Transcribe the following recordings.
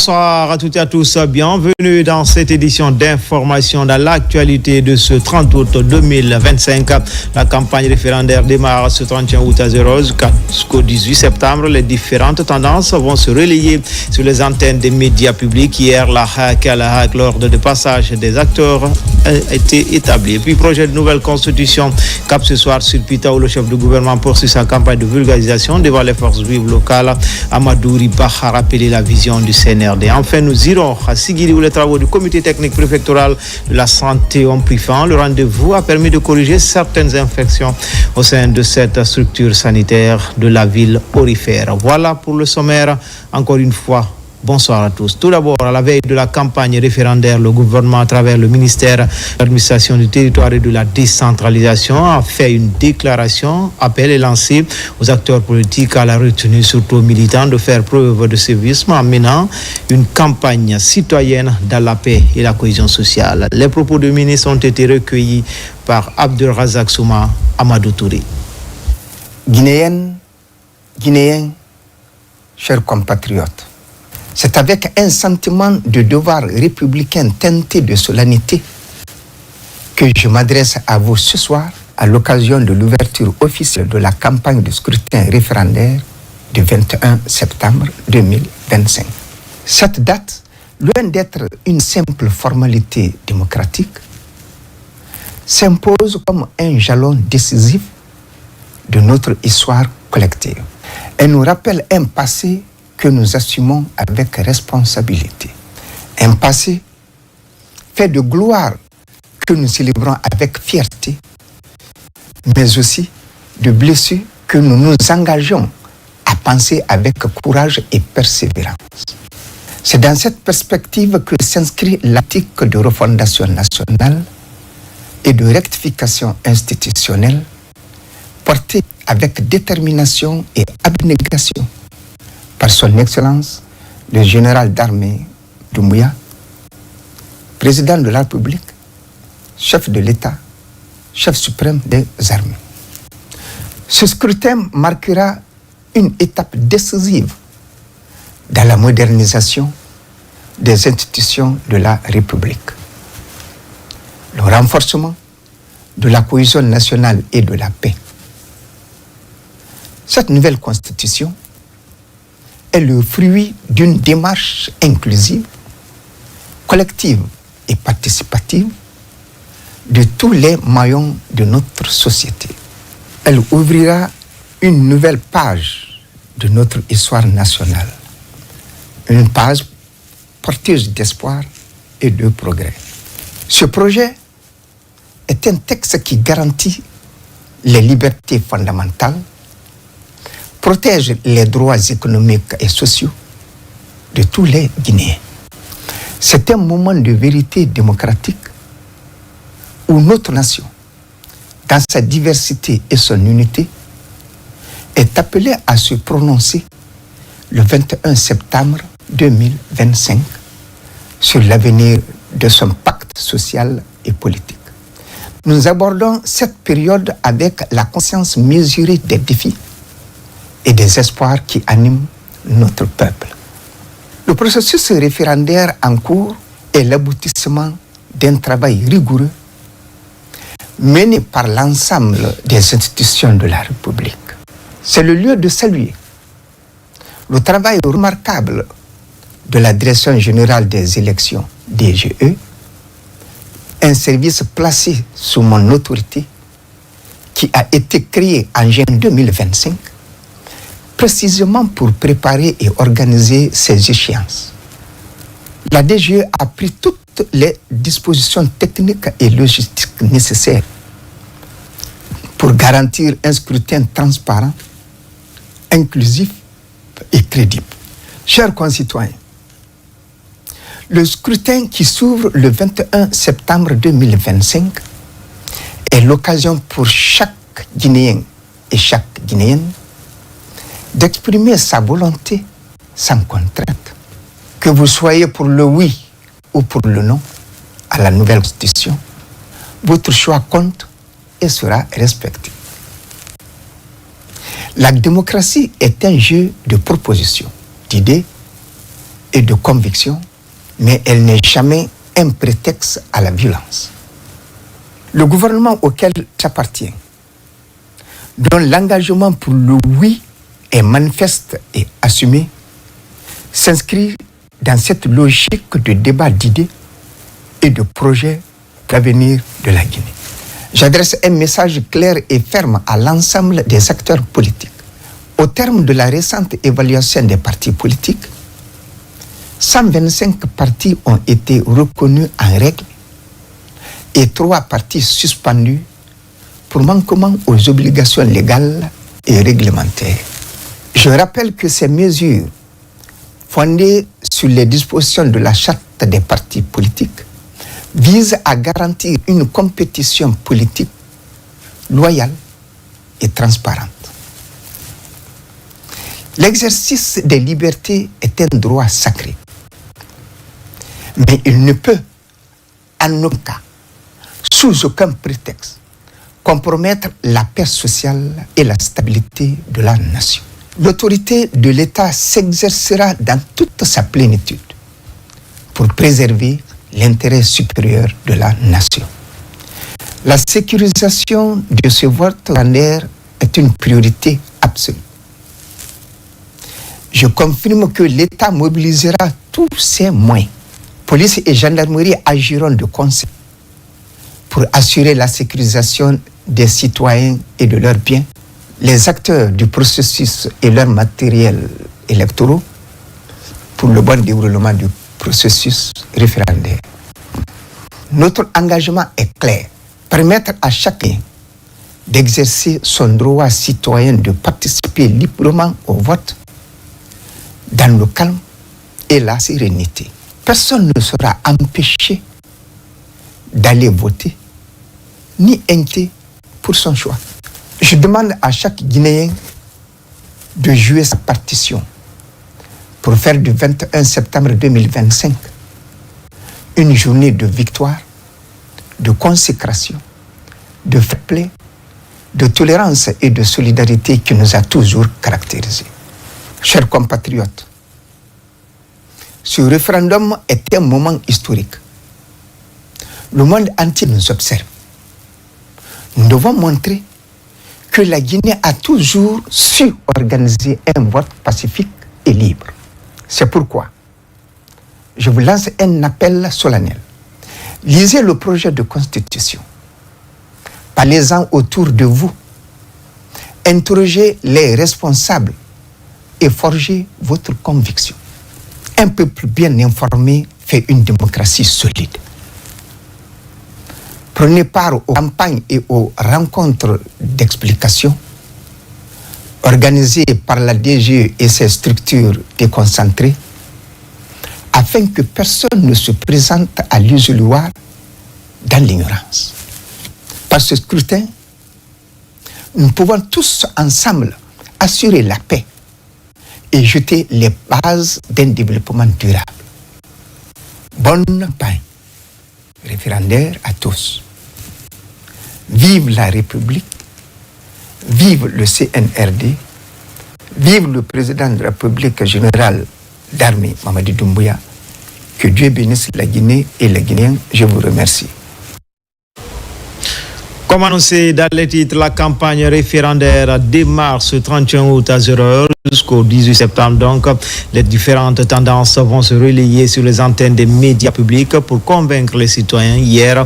Bonsoir à toutes et à tous, bienvenue dans cette édition d'information dans l'actualité de ce 30 août 2025. La campagne référendaire démarre ce 31 août à 0 jusqu'au 18 septembre. Les différentes tendances vont se relayer sur les antennes des médias publics. Hier, la HAC à la HAC, l'ordre de passage des acteurs a été établi. Et puis, projet de nouvelle constitution, cap ce soir sur Pita où le chef du gouvernement poursuit sa campagne de vulgarisation devant les forces vives locales. Amadou Riba a rappelé la vision du CNRD. Enfin, nous irons à Sigiri où les travaux du comité technique préfectoral de la santé ont pris fin. Le rendez-vous a permis de corriger certaines infections au sein de cette structure sanitaire de la ville aurifère. Voilà pour le sommaire. Encore une fois, bonsoir à tous. Tout d'abord, à la veille de la campagne référendaire, le gouvernement, à travers le ministère de l'administration du territoire et de la décentralisation, a fait une déclaration. Appel est lancé aux acteurs politiques à la retenue, surtout aux militants, de faire preuve de civisme en menant une campagne citoyenne dans la paix et la cohésion sociale. Les propos du ministre ont été recueillis par Abdelrazak Souma Amadou Touré. Guinéens, chers compatriotes, c'est avec un sentiment de devoir républicain teinté de solennité que je m'adresse à vous ce soir à l'occasion de l'ouverture officielle de la campagne de scrutin référendaire du 21 septembre 2025. Cette date, loin d'être une simple formalité démocratique, s'impose comme un jalon décisif de notre histoire collective. Elle nous rappelle un passé que nous assumons avec responsabilité. Un passé fait de gloire que nous célébrons avec fierté, mais aussi de blessures que nous nous engageons à penser avec courage et persévérance. C'est dans cette perspective que s'inscrit l'article de refondation nationale et de rectification institutionnelle porté avec détermination et abnégation par son Excellence, le général d'armée Doumbouya, président de la République, chef de l'État, chef suprême des armées. Ce scrutin marquera une étape décisive dans la modernisation des institutions de la République. Le renforcement de la cohésion nationale et de la paix. Cette nouvelle constitution est le fruit d'une démarche inclusive, collective et participative de tous les maillons de notre société. Elle ouvrira une nouvelle page de notre histoire nationale, une page porteuse d'espoir et de progrès. Ce projet est un texte qui garantit les libertés fondamentales, protège les droits économiques et sociaux de tous les Guinéens. C'est un moment de vérité démocratique où notre nation, dans sa diversité et son unité, est appelée à se prononcer le 21 septembre 2025 sur l'avenir de son pacte social et politique. Nous abordons cette période avec la conscience mesurée des défis et des espoirs qui animent notre peuple. Le processus référendaire en cours est l'aboutissement d'un travail rigoureux mené par l'ensemble des institutions de la République. C'est le lieu de saluer le travail remarquable de la Direction générale des élections, DGE, un service placé sous mon autorité qui a été créé en juin 2025 précisément pour préparer et organiser ces échéances. La DGE a pris toutes les dispositions techniques et logistiques nécessaires pour garantir un scrutin transparent, inclusif et crédible. Chers concitoyens, le scrutin qui s'ouvre le 21 septembre 2025 est l'occasion pour chaque Guinéen et chaque Guinéenne d'exprimer sa volonté sans contrainte. Que vous soyez pour le oui ou pour le non à la nouvelle constitution, votre choix compte et sera respecté. La démocratie est un jeu de propositions, d'idées et de conviction, mais elle n'est jamais un prétexte à la violence. Le gouvernement auquel j'appartiens, dont l'engagement pour le oui est manifeste et assumé, s'inscrit dans cette logique de débat d'idées et de projets pour l'avenir de la Guinée. J'adresse un message clair et ferme à l'ensemble des acteurs politiques. Au terme de la récente évaluation des partis politiques, 125 partis ont été reconnus en règle et 3 partis suspendus pour manquement aux obligations légales et réglementaires. Je rappelle que ces mesures, fondées sur les dispositions de la charte des partis politiques, visent à garantir une compétition politique loyale et transparente. L'exercice des libertés est un droit sacré, mais il ne peut, en aucun cas, sous aucun prétexte, compromettre la paix sociale et la stabilité de la nation. L'autorité de l'État s'exercera dans toute sa plénitude pour préserver l'intérêt supérieur de la nation. La sécurisation de ce vote référendaire est une priorité absolue. Je confirme que l'État mobilisera tous ses moyens. Police et gendarmerie agiront de concert pour assurer la sécurisation des citoyens et de leurs biens, les acteurs du processus et leur matériel électoraux pour le bon déroulement du processus référendaire. Notre engagement est clair, permettre à chacun d'exercer son droit citoyen de participer librement au vote dans le calme et la sérénité. Personne ne sera empêché d'aller voter ni inquiet pour son choix. Je demande à chaque Guinéen de jouer sa partition pour faire du 21 septembre 2025 une journée de victoire, de consécration, de fair play, de tolérance et de solidarité qui nous a toujours caractérisés. Chers compatriotes, ce référendum est un moment historique. Le monde entier nous observe. Nous devons montrer que la Guinée a toujours su organiser un vote pacifique et libre. C'est pourquoi je vous lance un appel solennel. Lisez le projet de constitution. Parlez-en autour de vous. Interrogez les responsables et forgez votre conviction. Un peuple bien informé fait une démocratie solide. Prenez part aux campagnes et aux rencontres d'explication organisées par la DG et ses structures déconcentrées afin que personne ne se présente à l'isoloir dans l'ignorance. Par ce scrutin, nous pouvons tous ensemble assurer la paix et jeter les bases d'un développement durable. Bonne campagne référendaire à tous. Vive la République, vive le CNRD, vive le président de la République générale d'armée, Mamadi Doumbouya. Que Dieu bénisse la Guinée et les Guinéens. Je vous remercie. Comme annoncé dans les titres, la campagne référendaire démarre ce 31 août à 0h jusqu'au 18 septembre. Donc, les différentes tendances vont se relayer sur les antennes des médias publics pour convaincre les citoyens. Hier,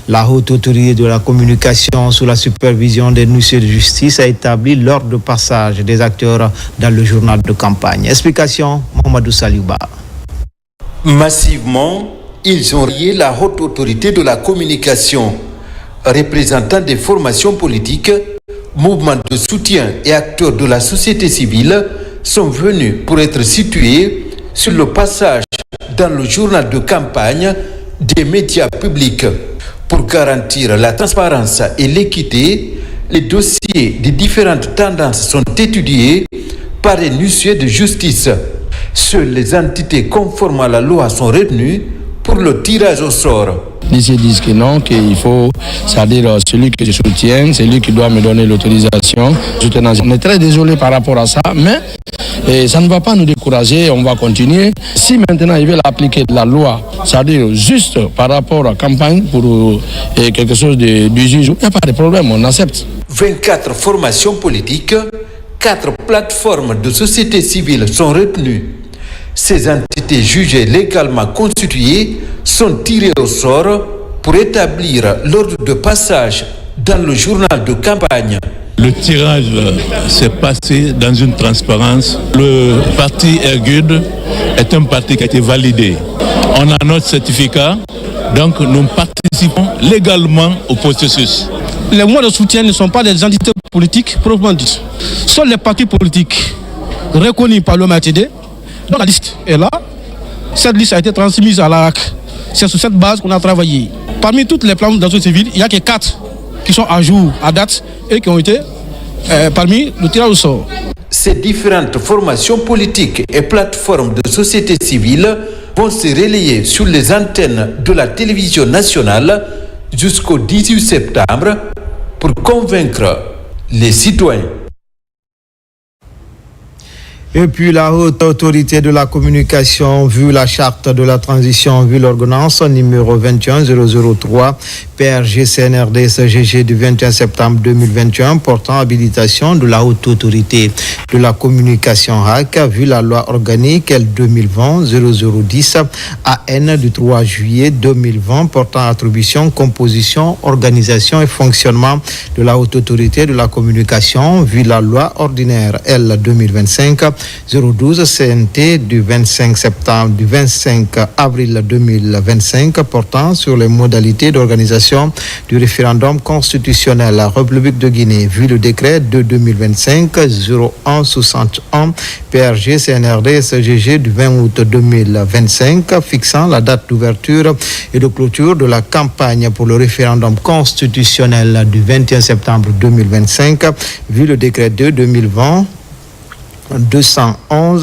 la haute autorité de la communication sous la supervision des huissiers de justice a établi l'ordre de passage des acteurs dans le journal de campagne. Explication, Mamadou Saliouba. Massivement, ils ont lié la haute autorité de la communication. Représentants des formations politiques, mouvements de soutien et acteurs de la société civile sont venus pour être situés sur le passage dans le journal de campagne des médias publics. Pour garantir la transparence et l'équité, les dossiers des différentes tendances sont étudiés par les huissiers de justice. Seules les entités conformes à la loi sont retenues pour le tirage au sort. Ils disent que non, qu'il faut, c'est-à-dire celui que je soutiens, c'est lui qui doit me donner l'autorisation. On est très désolé par rapport à ça, mais Et ça ne va pas nous décourager, on va continuer. Si maintenant ils veulent appliquer la loi, c'est-à-dire juste par rapport à la campagne pour quelque chose de juge, il n'y a pas de problème, on accepte. 24 formations politiques, 4 plateformes de société civile sont retenues. Ces entités jugées légalement constituées sont tirées au sort pour établir l'ordre de passage dans le journal de campagne. Le tirage s'est passé dans une transparence. Le parti Ergude est un parti qui a été validé. On a notre certificat, donc nous participons légalement au processus. Les mois de soutien ne sont pas des entités politiques proprement dites. Ce sont les partis politiques reconnus par le MATD. Donc la liste est là. Cette liste a été transmise à l'ARAC. C'est sur cette base qu'on a travaillé. Parmi toutes les plans d'action civile, il n'y a que 4 qui sont à jour, à date, et qui ont été parmi le tirage au sort. Ces différentes formations politiques et plateformes de société civile vont se relayer sur les antennes de la télévision nationale jusqu'au 18 septembre pour convaincre les citoyens. Et puis la haute autorité de la communication, vu la charte de la transition, vu l'ordonnance numéro 21003, PRG CNRD SGG du 21 septembre 2021 portant habilitation de la haute autorité de la communication HAC, vu la loi organique L2020-0010 AN du 3 juillet 2020 portant attribution, composition, organisation et fonctionnement de la haute autorité de la communication, vu la loi ordinaire L 2025-012 CNT du 25 avril 2025 portant sur les modalités d'organisation du référendum constitutionnel à la République de Guinée, vu le décret de 2025-0161 PRG CNRD SGG du 20 août 2025 fixant la date d'ouverture et de clôture de la campagne pour le référendum constitutionnel du 21 septembre 2025, vu le décret de 2020-211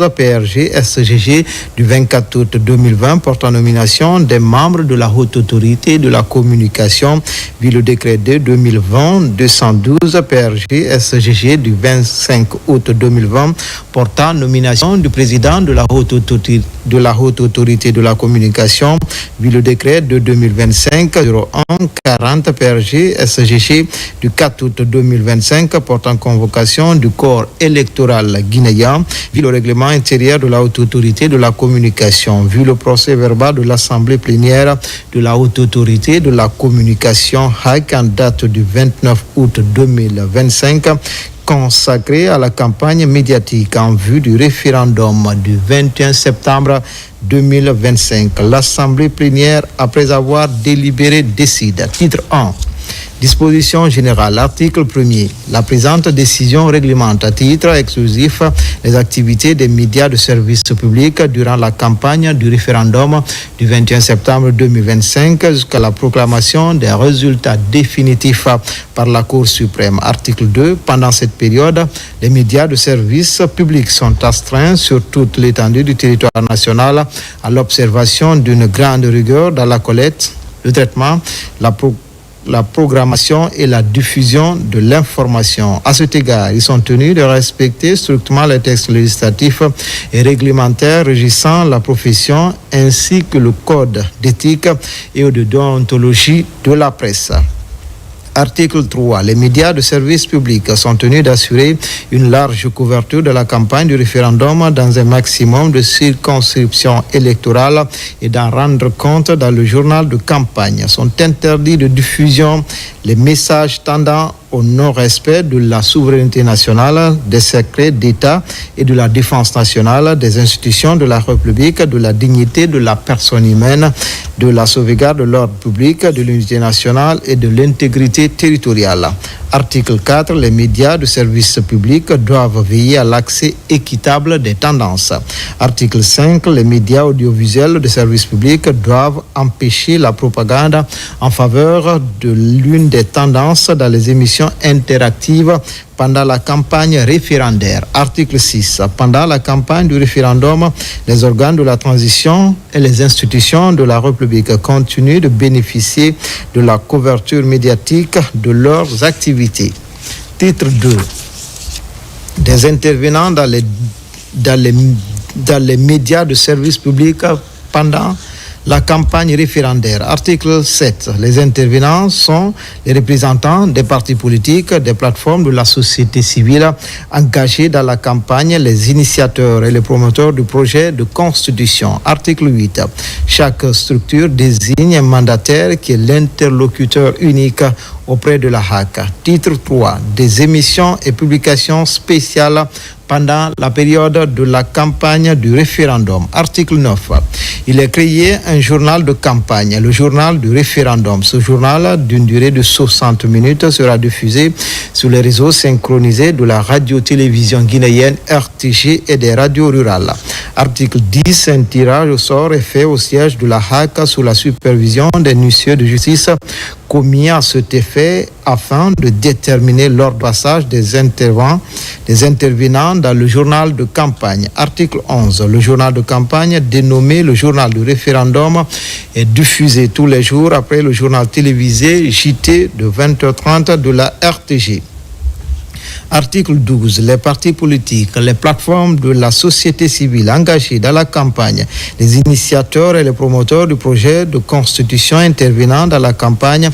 PRG SGG du 24 août 2020 portant nomination des membres de la haute autorité de la communication, vu le décret de 2020-212 PRG SGG du 25 août 2020 portant nomination du président de la haute autorité de la communication, vu le décret de 2025-0140 PRG SGG du 4 août 2025 portant convocation du corps électoral guinéen, vu le règlement intérieur de la haute autorité de la communication, vu le procès verbal de l'assemblée plénière de la haute autorité de la communication HAC en date du 29 août 2025 consacré à la campagne médiatique en vue du référendum du 21 septembre 2025. L'assemblée plénière, après avoir délibéré, décide. Titre 1. Disposition générale. Article 1er. La présente décision réglemente à titre exclusif les activités des médias de service public durant la campagne du référendum du 21 septembre 2025 jusqu'à la proclamation des résultats définitifs par la Cour suprême. Article 2. Pendant cette période, les médias de service public sont astreints sur toute l'étendue du territoire national à l'observation d'une grande rigueur dans la collecte, le traitement, la programmation et la diffusion de l'information. À cet égard, ils sont tenus de respecter strictement les textes législatifs et réglementaires régissant la profession ainsi que le code d'éthique et de déontologie de la presse. Article 3. Les médias de service public sont tenus d'assurer une large couverture de la campagne du référendum dans un maximum de circonscriptions électorales et d'en rendre compte dans le journal de campagne. Sont interdits de diffusion les messages tendant au non-respect de la souveraineté nationale, des secrets d'État et de la défense nationale, des institutions de la République, de la dignité de la personne humaine, de la sauvegarde de l'ordre public, de l'unité nationale et de l'intégrité territoriale. Article 4. Les médias de service public doivent veiller à l'accès équitable des tendances. Article 5. Les médias audiovisuels de service public doivent empêcher la propagande en faveur de l'une des tendances dans les émissions interactives pendant la campagne référendaire. Article 6. Pendant la campagne du référendum, les organes de la transition et les institutions de la République continuent de bénéficier de la couverture médiatique de leurs activités. Titre 2. Des intervenants dans les dans les médias de service public pendant la campagne référendaire. Article 7. Les intervenants sont les représentants des partis politiques, des plateformes de la société civile engagés dans la campagne, les initiateurs et les promoteurs du projet de constitution. Article 8. Chaque structure désigne un mandataire qui est l'interlocuteur unique auprès de la HAC. Titre 3. Des émissions et publications spéciales pendant la période de la campagne du référendum. Article 9. Il est créé un journal de campagne, le journal du référendum. Ce journal, d'une durée de 60 minutes, sera diffusé sur les réseaux synchronisés de la radio-télévision guinéenne RTG et des radios rurales. Article 10. Un tirage au sort est fait au siège de la HAC sous la supervision des huissiers de justice commis à cet effet afin de déterminer l'ordre de passage des intervenants dans le journal de campagne. Article 11. Le journal de campagne, dénommé le journal du référendum, est diffusé tous les jours après le journal télévisé JT de 20h30 de la RTG. Article 12. Les partis politiques, les plateformes de la société civile engagées dans la campagne, les initiateurs et les promoteurs du projet de constitution intervenant dans la campagne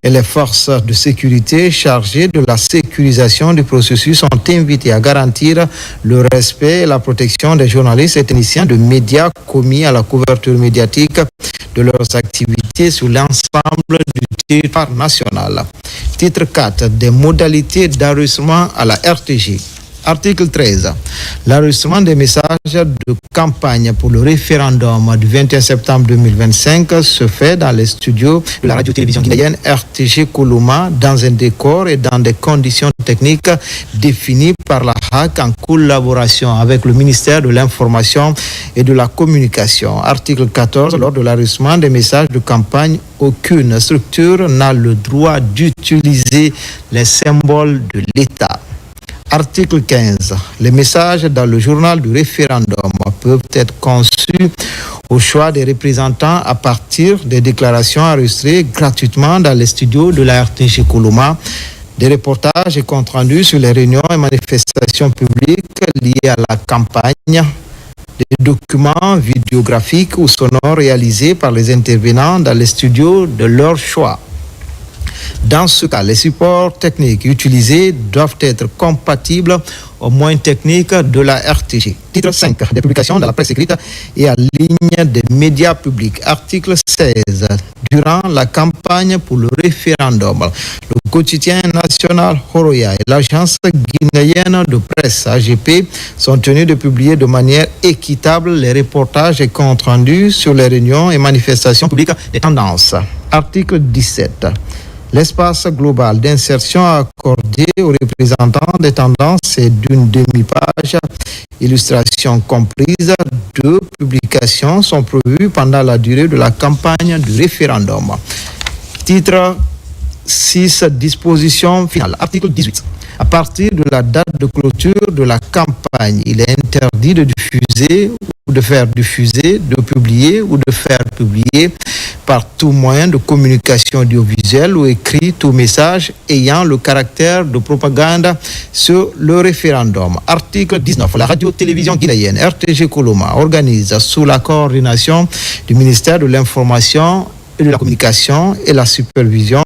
et les forces de sécurité chargées de la sécurisation du processus sont invités à garantir le respect et la protection des journalistes et techniciens de médias commis à la couverture médiatique de leurs activités sur l'ensemble du territoire national. Titre 4. Des modalités d'enregistrement à la RTG. Article 13. L'enregistrement des messages de campagne pour le référendum du 21 septembre 2025 se fait dans les studios de la radio-télévision guinéenne RTG Koulouma dans un décor et dans des conditions techniques définies par la HAC en collaboration avec le ministère de l'Information et de la Communication. Article 14. Lors de l'enregistrement des messages de campagne, aucune structure n'a le droit d'utiliser les symboles de l'État. Article 15. Les messages dans le journal du référendum peuvent être conçus au choix des représentants à partir des déclarations enregistrées gratuitement dans les studios de la RTG Koulouma, des reportages et comptes rendus sur les réunions et manifestations publiques liées à la campagne, des documents vidéographiques ou sonores réalisés par les intervenants dans les studios de leur choix. Dans ce cas, les supports techniques utilisés doivent être compatibles aux moyens techniques de la RTG. Titre 5. Des publications dans la presse écrite et en ligne des médias publics. Article 16. Durant la campagne pour le référendum, le quotidien national Horoya et l'agence guinéenne de presse AGP sont tenus de publier de manière équitable les reportages et comptes rendus sur les réunions et manifestations publiques des tendances. Article 17. L'espace global d'insertion accordé aux représentants des tendances est d'une demi-page. Illustrations comprises. 2 publications sont prévues pendant la durée de la campagne du référendum. Titre 6. Disposition finale. Article 18. À partir de la date de clôture de la campagne, il est interdit de diffuser ou de faire diffuser, de publier ou de faire publier par tout moyen de communication audiovisuelle ou écrit tout message ayant le caractère de propagande sur le référendum. Article 19. La radio-télévision guinéenne RTG Koulouma organise sous la coordination du ministère de l'Information et de la Communication et la supervision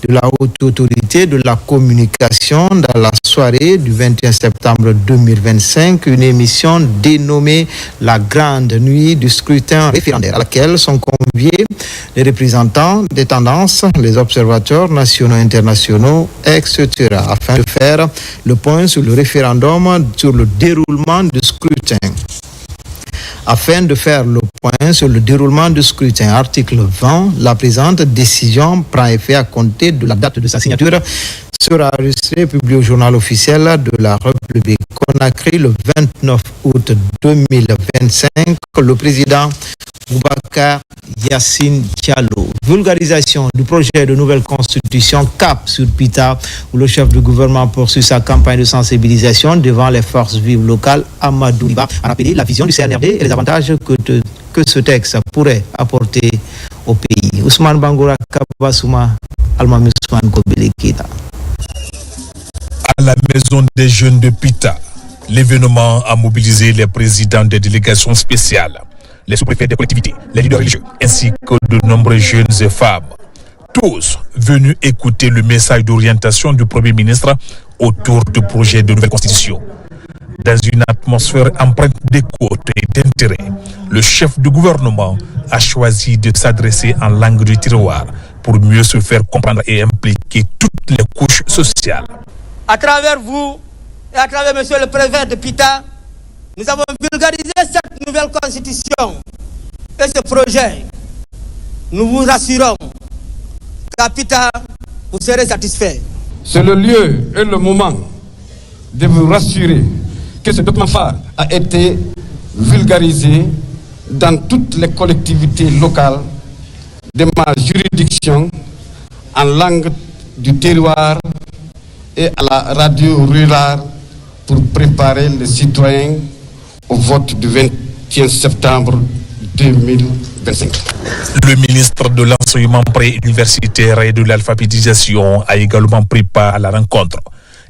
de la haute autorité de la communication dans la soirée du 21 septembre 2025, une émission dénommée La Grande Nuit du scrutin référendaire, à laquelle sont conviés les représentants des tendances, les observateurs nationaux et internationaux, etc., afin de faire le point sur le référendum, sur le déroulement du scrutin. Afin de faire le point sur le déroulement du scrutin, article 20, la présente décision prend effet à compter de la date de sa signature, sera enregistrée et publiée au journal officiel de la République Conakry le 29 août 2025. Le président Boubacar Yassine Diallo. Vulgarisation du projet de nouvelle constitution Cap sur Pita, où le chef du gouvernement poursuit sa campagne de sensibilisation devant les forces vives locales. Amadou Iba a rappelé la vision du CNRD et les avantages que ce texte pourrait apporter au pays. Ousmane Bangoura Kabasouma, Almami Ousmane Kobele Keita. À la maison des jeunes de Pita, L'événement a mobilisé les présidents des délégations spéciales, les sous-préfets des collectivités, les leaders religieux, ainsi que de nombreux jeunes et femmes. Tous venus écouter le message d'orientation du Premier ministre autour du projet de nouvelle constitution. Dans une atmosphère empreinte d'écoute et d'intérêt, le chef du gouvernement a choisi de s'adresser en langue du terroir pour mieux se faire comprendre et impliquer toutes les couches sociales. À travers vous et à travers monsieur le préfet de Pita, nous avons vulgarisé cette nouvelle constitution et ce projet. Nous vous assurons qu'à Pita, vous serez satisfaits. C'est le lieu et le moment de vous rassurer que ce document phare a été vulgarisé dans toutes les collectivités locales de ma juridiction en langue du terroir et à la radio rurale pour préparer les citoyens au vote du 21 septembre 2025. Le ministre de l'Enseignement préuniversitaire et de l'Alphabétisation a également pris part à la rencontre.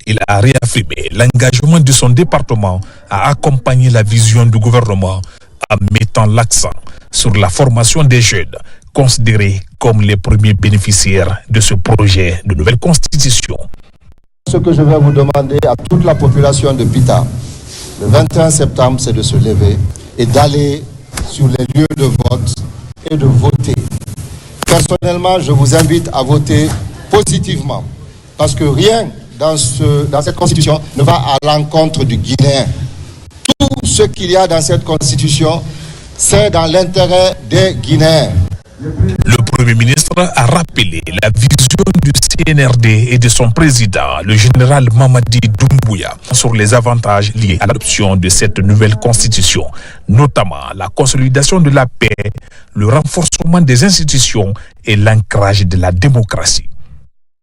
Il a réaffirmé l'engagement de son département à accompagner la vision du gouvernement en mettant l'accent sur la formation des jeunes, considérés comme les premiers bénéficiaires de ce projet de nouvelle constitution. Ce que je vais vous demander à toute la population de Pita, le 21 septembre, c'est de se lever et d'aller sur les lieux de vote et de voter. Personnellement, je vous invite à voter positivement, parce que rien dans cette constitution ne va à l'encontre du Guinéen. Tout ce qu'il y a dans cette constitution, c'est dans l'intérêt des Guinéens. Le Premier ministre a rappelé la vision du CNRD et de son président, le général Mamadi Doumbouya, sur les avantages liés à l'adoption de cette nouvelle constitution, notamment la consolidation de la paix, le renforcement des institutions et l'ancrage de la démocratie.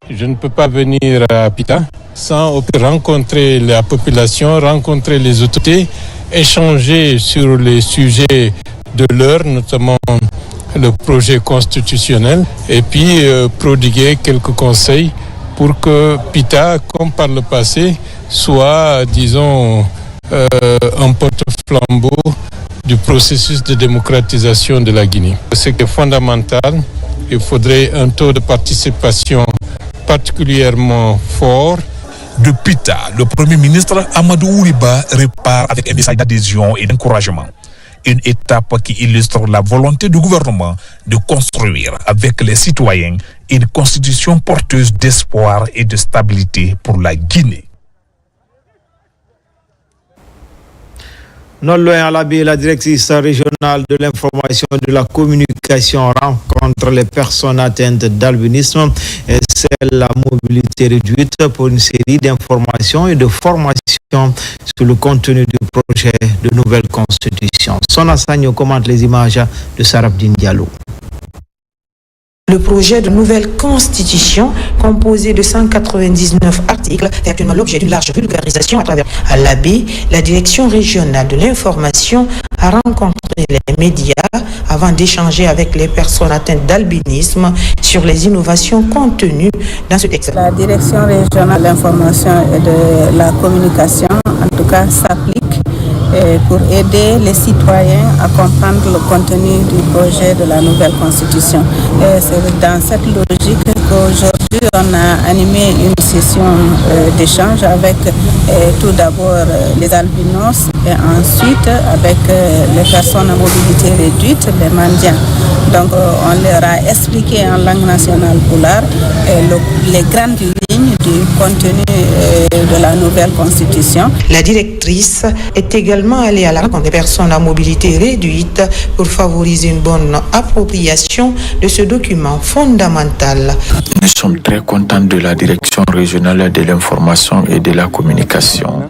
Je ne peux pas venir à Pita sans rencontrer la population, rencontrer les autorités, échanger sur les sujets de l'heure, notamment le projet constitutionnel, et puis prodiguer quelques conseils pour que Pita, comme par le passé, soit, disons, un porte-flambeau du processus de démocratisation de la Guinée. Ce qui est fondamental, il faudrait un taux de participation particulièrement fort. De Pita, le Premier ministre Amadou Ouriba repart avec un message d'adhésion et d'encouragement. Une étape qui illustre la volonté du gouvernement de construire avec les citoyens une constitution porteuse d'espoir et de stabilité pour la Guinée. Non loin à la baie, la directrice régionale de l'information et de la communication rencontre les personnes atteintes d'albinisme et celle à mobilité réduite pour une série d'informations et de formations sur le contenu du projet de nouvelle constitution. Sona Sagno commente les images de Sarabdine Diallo. Le projet de nouvelle constitution, composé de 199 articles, fait actuellement l'objet d'une large vulgarisation à travers l'ABI. La direction régionale de l'information a rencontré les médias avant d'échanger avec les personnes atteintes d'albinisme sur les innovations contenues dans ce texte. La direction régionale de l'information et de la communication, en tout cas, s'applique pour aider les citoyens à comprendre le contenu du projet de la nouvelle constitution. Et c'est dans cette logique qu'aujourd'hui on a animé une session d'échange avec tout d'abord les albinos et ensuite avec les personnes à mobilité réduite, les mendiants. Donc on leur a expliqué en langue nationale pulaar les grandes lignes du contenu de la nouvelle constitution. La directrice est également allée à la rencontre des personnes à mobilité réduite pour favoriser une bonne appropriation de ce document fondamental. Nous sommes très contents de la direction régionale de l'information et de la communication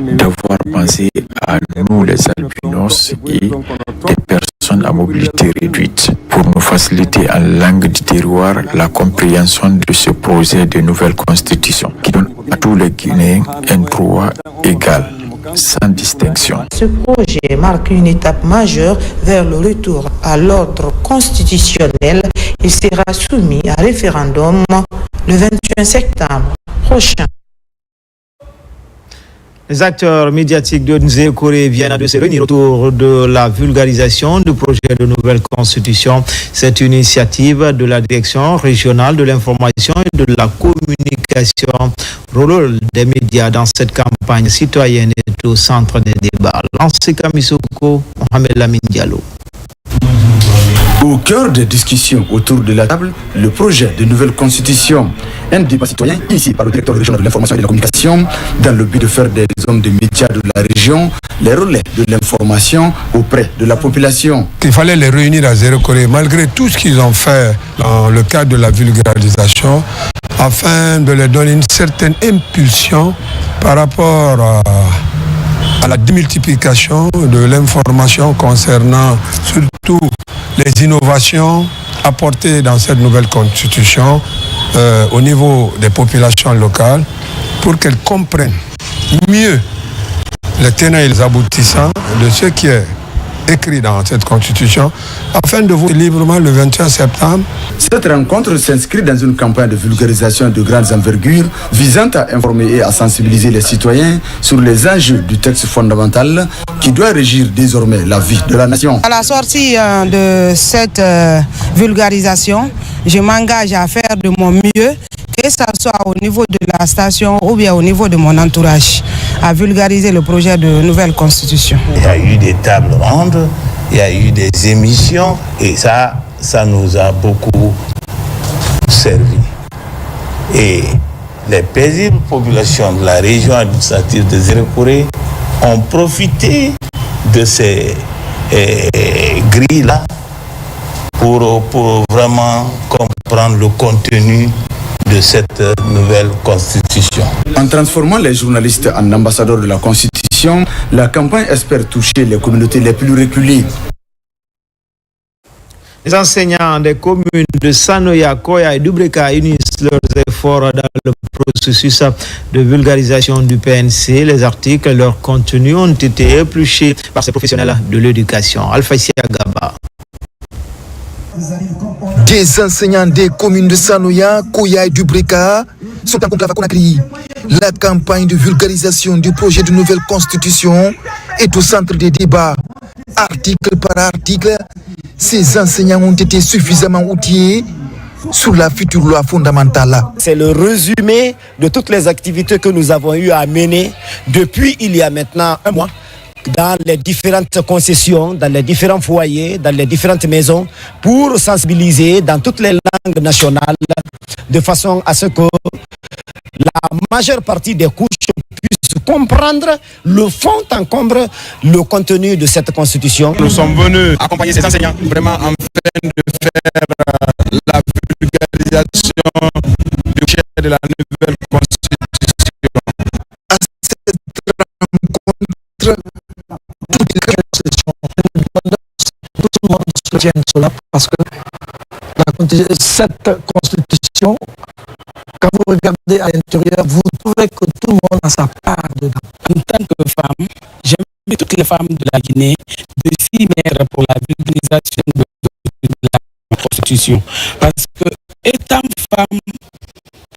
d'avoir pensé à nous les albinos et des personnes à mobilité réduite pour nous faciliter en langue du terroir la compréhension de ce projet de nouvelle constitution qui donne à tous les Guinéens un droit égal, sans distinction. Ce projet marque une étape majeure vers le retour à l'ordre constitutionnel. Il sera soumis à référendum le 21 septembre prochain. Les acteurs médiatiques de Nzékoré viennent de se réunir autour de la vulgarisation du projet de nouvelle constitution. Cette initiative de la direction régionale de l'information et de la communication. Le rôle des médias dans cette campagne citoyenne est au centre des débats. Lancé Kamisoko, Mohamed Lamine Diallo. Au cœur des discussions autour de la table, le projet de nouvelle constitution, un débat citoyen initié par le directeur régional de l'information et de la communication, dans le but de faire des hommes de médias de la région les relais de l'information auprès de la population. Il fallait les réunir à Nzékoré malgré tout ce qu'ils ont fait dans le cadre de la vulgarisation, afin de leur donner une certaine impulsion par rapport à la démultiplication de l'information concernant surtout les innovations apportées dans cette nouvelle constitution au niveau des populations locales pour qu'elles comprennent mieux les tenants et les aboutissants de ce qui est écrit dans cette constitution afin de voter librement le 21 septembre. Cette rencontre s'inscrit dans une campagne de vulgarisation de grande envergure visant à informer et à sensibiliser les citoyens sur les enjeux du texte fondamental qui doit régir désormais la vie de la nation. À la sortie de cette vulgarisation, je m'engage à faire de mon mieux, que ce soit au niveau de la station ou bien au niveau de mon entourage, à vulgariser le projet de nouvelle constitution. Il y a eu des tables rondes, il y a eu des émissions et ça nous a beaucoup servi. Et les paisibles populations de la région administrative de Nzékoré ont profité de ces grilles-là pour vraiment comprendre le contenu de cette nouvelle constitution. En transformant les journalistes en ambassadeurs de la constitution, la campagne espère toucher les communautés les plus reculées. Les enseignants des communes de Sanoya, Koya et Dubreka unissent leurs efforts dans le processus de vulgarisation du PNC. Les articles et leur contenu ont été épluchés par ces professionnels de l'éducation. Alpha Gaba. Des enseignants des communes de Sanoya, Koya et Dubreka sont en conclave à Conakry. La campagne de vulgarisation du projet de nouvelle constitution est au centre des débats. Article par article, ces enseignants ont été suffisamment outillés sur la future loi fondamentale. C'est le résumé de toutes les activités que nous avons eu à mener depuis il y a maintenant un mois dans les différentes concessions, dans les différents foyers, dans les différentes maisons, pour sensibiliser dans toutes les langues nationales, de façon à ce que la majeure partie des couches puissent comprendre le fond encombre le contenu de cette constitution. Nous sommes venus accompagner ces enseignants vraiment en train de faire la vulgarisation du projet de la nouvelle constitution. À cette rencontre, toutes les concessions, tout le monde soutient cela parce que cette constitution, quand vous regardez à l'intérieur, vous trouvez que tout le monde a sa part dedans. En tant que femme, j'aime toutes les femmes de la Guinée de s'y mettre pour la vulgarisation de la Constitution. Parce que, étant femme,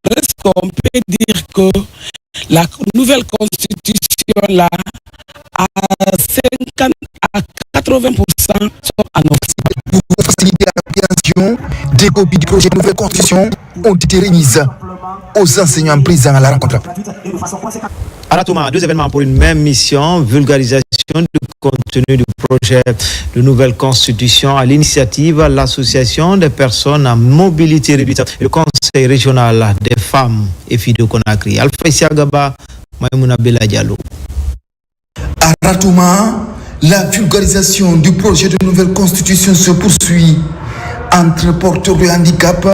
presque on peut dire que la nouvelle Constitution, là, à 50 à 80% sont en Occident. Pour faciliter l'appréhension, des copies du projet de nouvelle constitution ont été remises aux enseignants présents à la rencontre. Aratuma, 2 événements pour une même mission, vulgarisation du contenu du projet de nouvelle constitution à l'initiative de l'association des personnes à mobilité réduite et le conseil régional des femmes et filles de Conakry. Alpha Gaba, Maïmouna Bella Diallo. Aratuma, la vulgarisation du projet de nouvelle constitution se poursuit entre porteurs de handicap.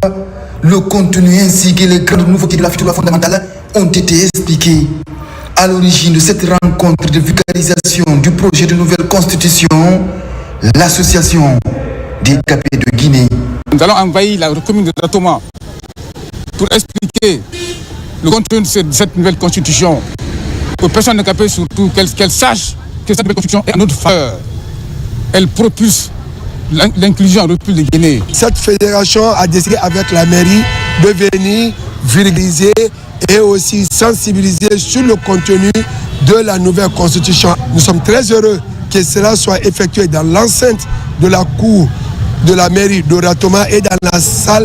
Le contenu ainsi que les grandes nouveautés de la future loi fondamentale ont été expliqués. À l'origine de cette rencontre de vulgarisation du projet de nouvelle constitution, l'association des handicapés de Guinée. Nous allons envahir la commune de Aratuma pour expliquer le contenu de cette nouvelle constitution aux personnes handicapées, surtout qu'elles sachent que cette nouvelle constitution est en notre faveur. Elle propulse l'inclusion en République de Guinée. Cette fédération a décidé avec la mairie de venir vulgariser et aussi sensibiliser sur le contenu de la nouvelle constitution. Nous sommes très heureux que cela soit effectué dans l'enceinte de la cour de la mairie de Ratoma et dans la salle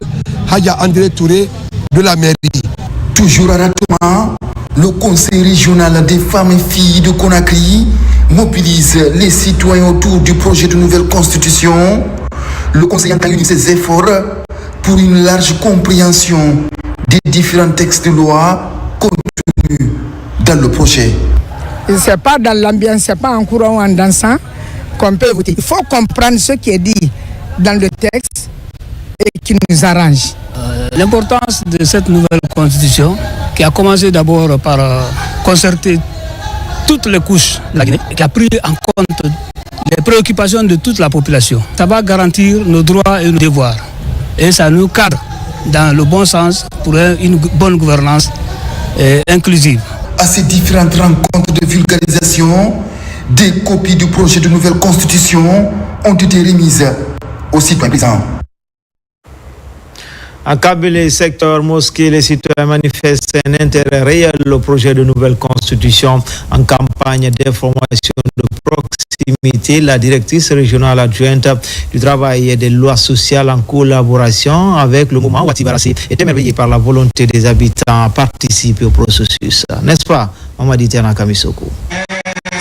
Haya André Touré de la mairie. Toujours à Ratoma, le conseil régional des femmes et filles de Conakry mobilise les citoyens autour du projet de nouvelle constitution. Le conseil a eu ses efforts pour une large compréhension des différents textes de loi contenus dans le projet. Ce n'est pas dans l'ambiance, ce n'est pas en courant ou en dansant qu'on peut voter. Il faut comprendre ce qui est dit dans le texte et qui nous arrange. L'importance de cette nouvelle constitution qui a commencé d'abord par concerter toutes les couches de la Guinée et qui a pris en compte les préoccupations de toute la population. Ça va garantir nos droits et nos devoirs et ça nous cadre dans le bon sens pour une bonne gouvernance inclusive. À ces différentes rencontres de vulgarisation, des copies du projet de nouvelle constitution ont été remises aux citoyens présents. En Kabylie, secteur mosquée, les citoyens manifestent un intérêt réel au projet de nouvelle constitution. En campagne d'information de proximité, la directrice régionale adjointe du travail et des lois sociales en collaboration avec le mouvement Wati Barassi est émerveillée par la volonté des habitants à participer au processus. N'est-ce pas, Mamadi Terna Kamisoko?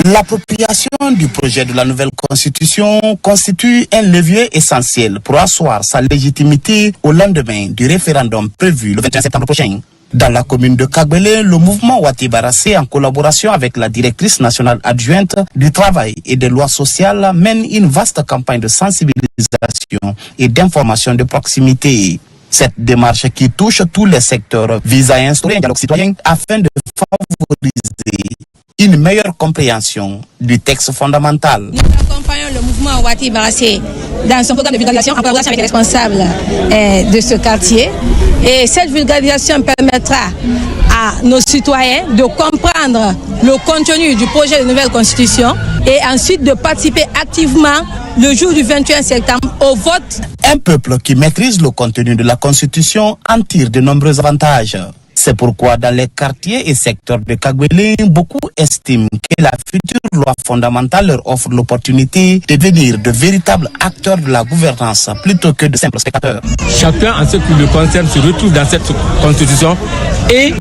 L'appropriation du projet de la nouvelle constitution constitue un levier essentiel pour asseoir sa légitimité au lendemain du référendum prévu le 21 septembre prochain. Dans la commune de Kabylie, le mouvement Wati Barassi, en collaboration avec la directrice nationale adjointe du travail et des lois sociales, mène une vaste campagne de sensibilisation et d'information de proximité. Cette démarche qui touche tous les secteurs vise à instaurer un dialogue citoyen afin de favoriser une meilleure compréhension du texte fondamental. Nous accompagnons le mouvement Wati Barassi dans son programme de vulgarisation en collaboration avec les responsables de ce quartier. Et cette vulgarisation permettra à nos citoyens de comprendre le contenu du projet de nouvelle constitution et ensuite de participer activement le jour du 21 septembre au vote. Un peuple qui maîtrise le contenu de la constitution en tire de nombreux avantages. C'est pourquoi dans les quartiers et secteurs de Kabylie, beaucoup estiment que la future loi fondamentale leur offre l'opportunité de devenir de véritables acteurs de la gouvernance plutôt que de simples spectateurs. Chacun, en ce qui le concerne, se retrouve dans cette constitution et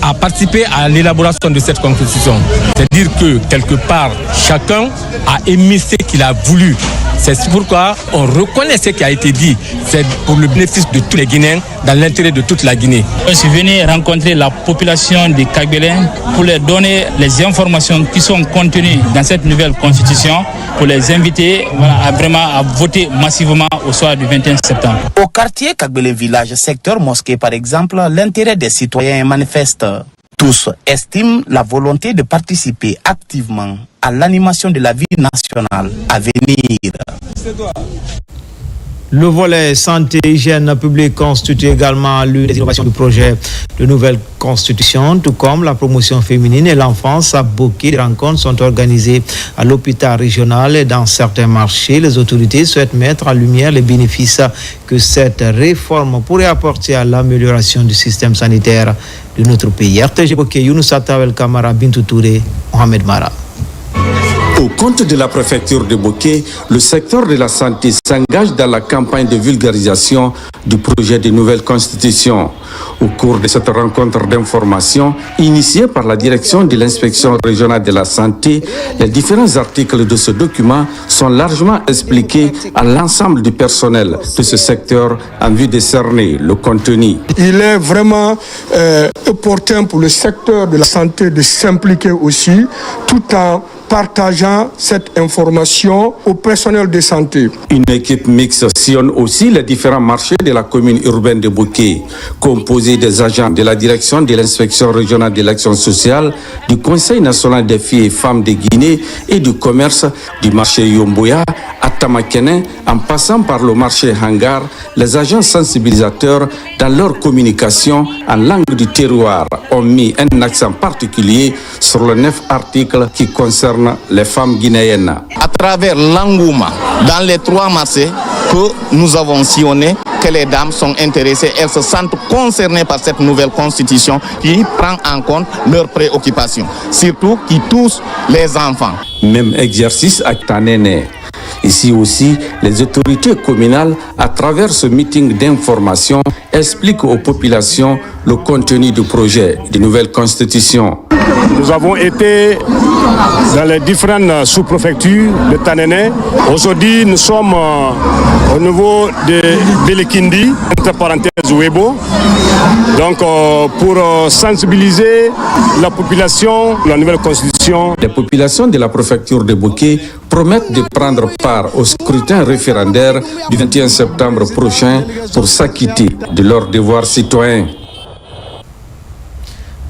a participé à l'élaboration de cette constitution. C'est-à-dire que, quelque part, chacun a émis ce qu'il a voulu. C'est pourquoi on reconnaît ce qui a été dit. C'est pour le bénéfice de tous les Guinéens, dans l'intérêt de toute la Guinée. Je suis venu rencontrer la population de Kabylie pour leur donner les informations qui sont contenues dans cette nouvelle constitution, pour les inviter à voter massivement au soir du 21 septembre. Au quartier Kabylie Village, secteur mosquée par exemple, l'intérêt des citoyens est manifeste. Tous estiment la volonté de participer activement à l'animation de la vie nationale à venir. Le volet santé et hygiène publique constitue également l'une des innovations du projet de nouvelle constitution, tout comme la promotion féminine et l'enfance. À Boké, des rencontres sont organisées à l'hôpital régional et dans certains marchés. Les autorités souhaitent mettre en lumière les bénéfices que cette réforme pourrait apporter à l'amélioration du système sanitaire de notre pays. RTG Boké, Younoussa Tawel Kamara, Bintou Touré, Mohamed Mara. Au compte de la préfecture de Boké, le secteur de la santé s'engage dans la campagne de vulgarisation du projet de nouvelle constitution. Au cours de cette rencontre d'information, initiée par la direction de l'inspection régionale de la santé, les différents articles de ce document sont largement expliqués à l'ensemble du personnel de ce secteur en vue de cerner le contenu. Il est vraiment opportun pour le secteur de la santé de s'impliquer aussi, tout en partageant cette information au personnel de santé. Une équipe mixte sillonne aussi les différents marchés de la commune urbaine de Boké, composée des agents de la direction de l'inspection régionale de l'action sociale, du Conseil national des filles et femmes de Guinée et du commerce, du marché Yomboya à Tamakene, en passant par le marché Hangar. Les agents sensibilisateurs, dans leur communication en langue du terroir, ont mis un accent particulier sur les 9 articles qui concernent les femmes guinéennes. À travers l'engouement dans les 3 marchés que nous avons sillonnés, que les dames sont intéressées, elles se sentent concernées concernés par cette nouvelle constitution qui prend en compte leurs préoccupations, surtout qui touche les enfants. Même exercice à Tanene. Ici aussi, les autorités communales, à travers ce meeting d'information, expliquent aux populations le contenu du projet de nouvelle constitution. Nous avons été dans les différentes sous-préfectures de Tanene. Aujourd'hui, nous sommes au niveau de Belekindi, entre parenthèses Webo, donc pour sensibiliser la population de la nouvelle constitution. Les populations de la préfecture de Bouquet promettent de prendre part au scrutin référendaire du 21 septembre prochain pour s'acquitter de leurs devoirs citoyens.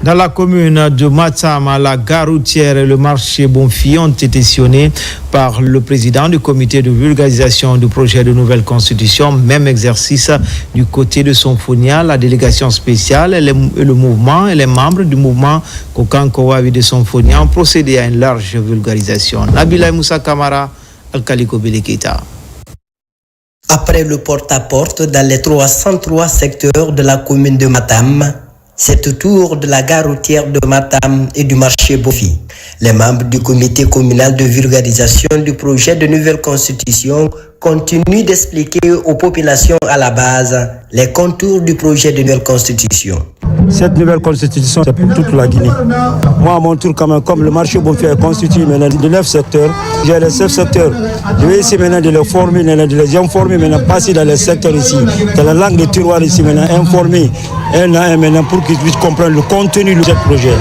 Dans la commune de Matam, la gare routière et le marché Bonfi ont été sillonnés par le président du comité de vulgarisation du projet de nouvelle constitution. Même exercice du côté de Sonfonia, la délégation spéciale et le mouvement et les membres du mouvement Kokankowavi de Sonfonia ont procédé à une large vulgarisation. Nabila Moussa Kamara, Al-Kaliko Belekita. Après le porte-à-porte dans les 303 secteurs de la commune de Matam, c'est au tour de la gare routière de Matam et du marché Bofi. Les membres du comité communal de vulgarisation du projet de nouvelle constitution continuent d'expliquer aux populations à la base les contours du projet de nouvelle constitution. Cette nouvelle constitution, c'est pour toute la Guinée. Moi, à mon tour, comme le marché Bonfi est constitué maintenant de 9 secteurs, j'ai les 7 secteurs. Je vais essayer maintenant de les former, de les informer, maintenant passer dans les secteurs ici, dans la langue de tiroir ici, maintenant informer un à un maintenant pour qu'ils puissent comprendre le contenu de ce projet.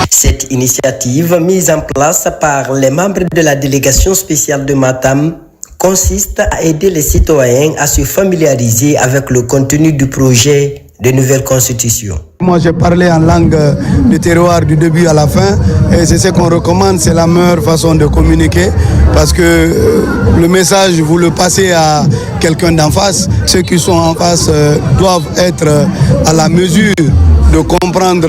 Cette initiative, mise en place par les membres de la délégation spéciale de Matam, consiste à aider les citoyens à se familiariser avec le contenu du projet de nouvelle constitution. Moi, j'ai parlé en langue de terroir du début à la fin et c'est ce qu'on recommande, c'est la meilleure façon de communiquer parce que le message, vous le passez à quelqu'un d'en face. Ceux qui sont en face doivent être à la mesure de comprendre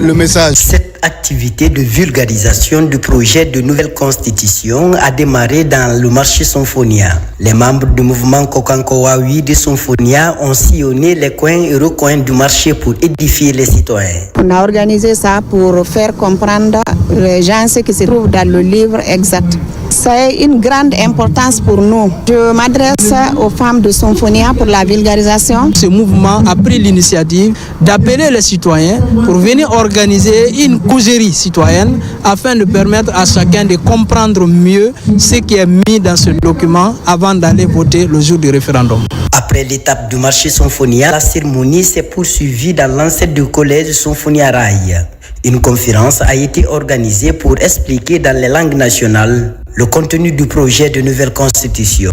le message. Cette activité de vulgarisation du projet de nouvelle constitution a démarré dans le marché Sonfonia. Les membres du mouvement Kokankowawi de Sonfonia ont sillonné les coins et recoins du marché pour édifier les citoyens. On a organisé ça pour faire comprendre les gens ce qui se trouve dans le livre exact. C'est une grande importance pour nous. Je m'adresse aux femmes de Sonfonia pour la vulgarisation. Ce mouvement a pris l'initiative d'appeler les citoyens pour venir organiser une causerie citoyenne afin de permettre à chacun de comprendre mieux ce qui est mis dans ce document avant d'aller voter le jour du référendum. Après l'étape du marché Sonfonia, la cérémonie s'est poursuivie dans l'enceinte du collège Sonfonia Rail. Une conférence a été organisée pour expliquer dans les langues nationales le contenu du projet de nouvelle constitution.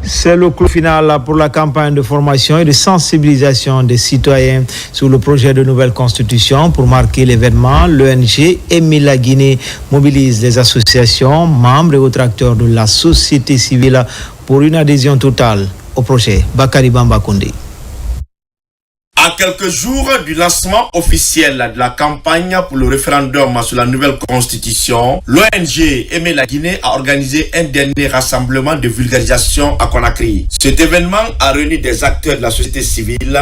C'est le clou final pour la campagne de formation et de sensibilisation des citoyens sur le projet de nouvelle constitution. Pour marquer l'événement, l'ONG Aimer la Guinée mobilise les associations, membres et autres acteurs de la société civile pour une adhésion totale au projet. Bakari Bamba Koundé. À quelques jours du lancement officiel de la campagne pour le référendum sur la nouvelle constitution, l'ONG Aimer la Guinée a organisé un dernier rassemblement de vulgarisation à Conakry. Cet événement a réuni des acteurs de la société civile,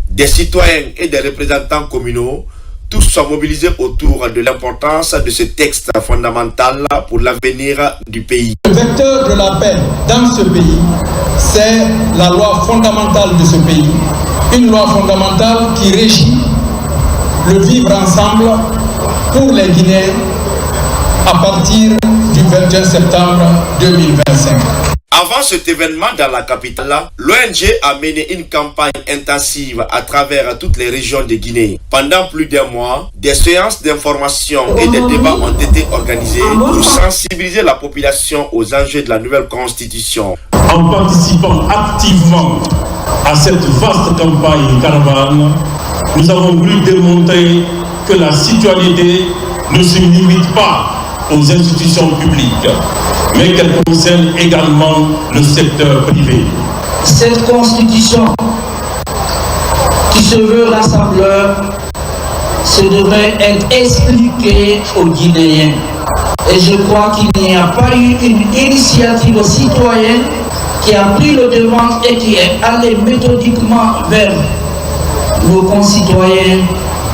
des citoyens et des représentants communaux. Tous sont mobilisés autour de l'importance de ce texte fondamental pour l'avenir du pays. Le vecteur de la paix dans ce pays, c'est la loi fondamentale de ce pays. Une loi fondamentale qui régit le vivre ensemble pour les Guinéens à partir du 21 septembre 2025. Avant cet événement dans la capitale, l'ONG a mené une campagne intensive à travers toutes les régions de Guinée. Pendant plus d'un mois, des séances d'information et des débats ont été organisés pour sensibiliser la population aux enjeux de la nouvelle constitution. En participant activement à cette vaste campagne caravane, nous avons voulu démontrer que la citoyenneté ne se limite pas aux institutions publiques, mais qu'elle concerne également le secteur privé. Cette constitution qui se veut rassembleur, se devrait être expliquée aux Guinéens. Et je crois qu'il n'y a pas eu une initiative citoyenne qui a pris le devant et qui est allée méthodiquement vers nos concitoyens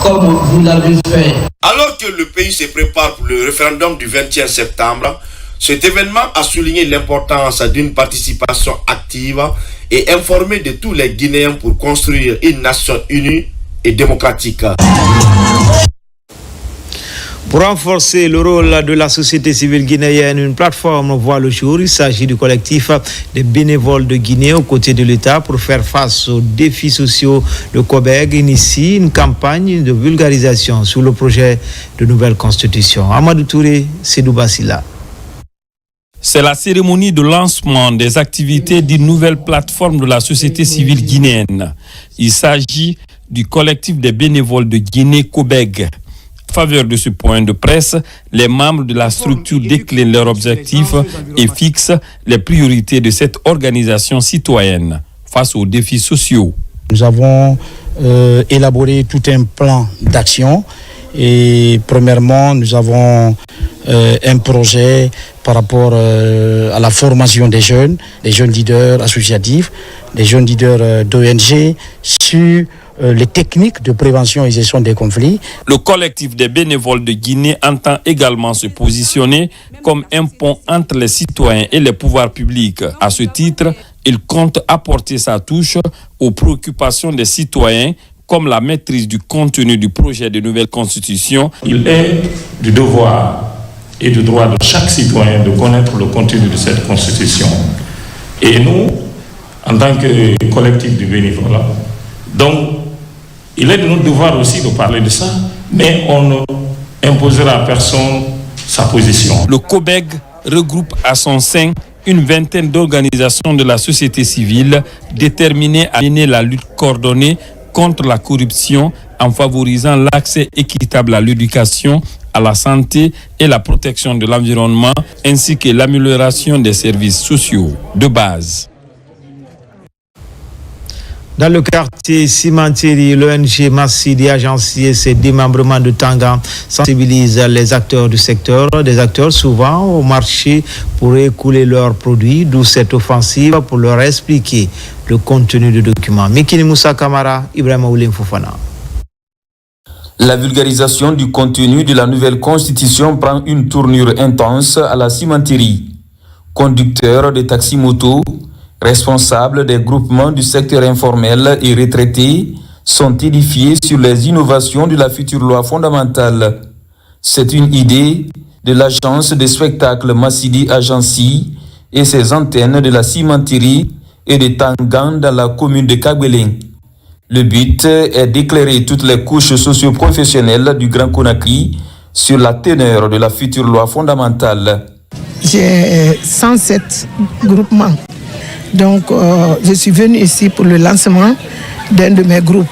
comme vous l'avez fait. Alors que le pays se prépare pour le référendum du 21 septembre, cet événement a souligné l'importance d'une participation active et informée de tous les Guinéens pour construire une nation unie et démocratique. Pour renforcer le rôle de la société civile guinéenne, une plateforme voit le jour. Il s'agit du collectif des bénévoles de Guinée aux côtés de l'État pour faire face aux défis sociaux. Le COBEG initie une campagne de vulgarisation sur le projet de nouvelle constitution. Amadou Touré, Sédou Bassila. C'est la cérémonie de lancement des activités d'une nouvelle plateforme de la société civile guinéenne. Il s'agit du collectif des bénévoles de Guinée, COBEG. En faveur de ce point de presse, les membres de la structure déclinent leurs objectifs et fixent les priorités de cette organisation citoyenne face aux défis sociaux. Nous avons élaboré tout un plan d'action et premièrement, nous avons un projet par rapport à la formation des jeunes leaders associatifs, des jeunes leaders d'ONG sur les techniques de prévention et gestion des conflits. Le collectif des bénévoles de Guinée entend également se positionner comme un pont entre les citoyens et les pouvoirs publics. À ce titre, il compte apporter sa touche aux préoccupations des citoyens comme la maîtrise du contenu du projet de nouvelle constitution. Il est du devoir et du droit de chaque citoyen de connaître le contenu de cette constitution. Et nous, en tant que collectif du bénévolat, donc il est de notre devoir aussi de parler de ça, mais on ne imposera à personne sa position. Le COBEG regroupe à son sein une vingtaine d'organisations de la société civile déterminées à mener la lutte coordonnée contre la corruption en favorisant l'accès équitable à l'éducation, à la santé et la protection de l'environnement, ainsi que l'amélioration des services sociaux de base. Dans le quartier Simantiri, l'ONG Massidi agencier ses démembrements de Tangan sensibilise les acteurs du secteur, des acteurs souvent au marché pour écouler leurs produits, d'où cette offensive pour leur expliquer le contenu du document. Mikini Moussa Kamara, Ibrahima Oulim Fofana. La vulgarisation du contenu de la nouvelle constitution prend une tournure intense à la Simantiri. Conducteurs de taxi-moto, responsables des groupements du secteur informel et retraités sont édifiés sur les innovations de la future loi fondamentale. C'est une idée de l'agence de spectacle Massidi Agency et ses antennes de la Simantiri et de Tangan dans la commune de Kagbelin. Le but est d'éclairer toutes les couches socio-professionnelles du Grand Conakry sur la teneur de la future loi fondamentale. J'ai 107 groupements. Donc, je suis venu ici pour le lancement d'un de mes groupes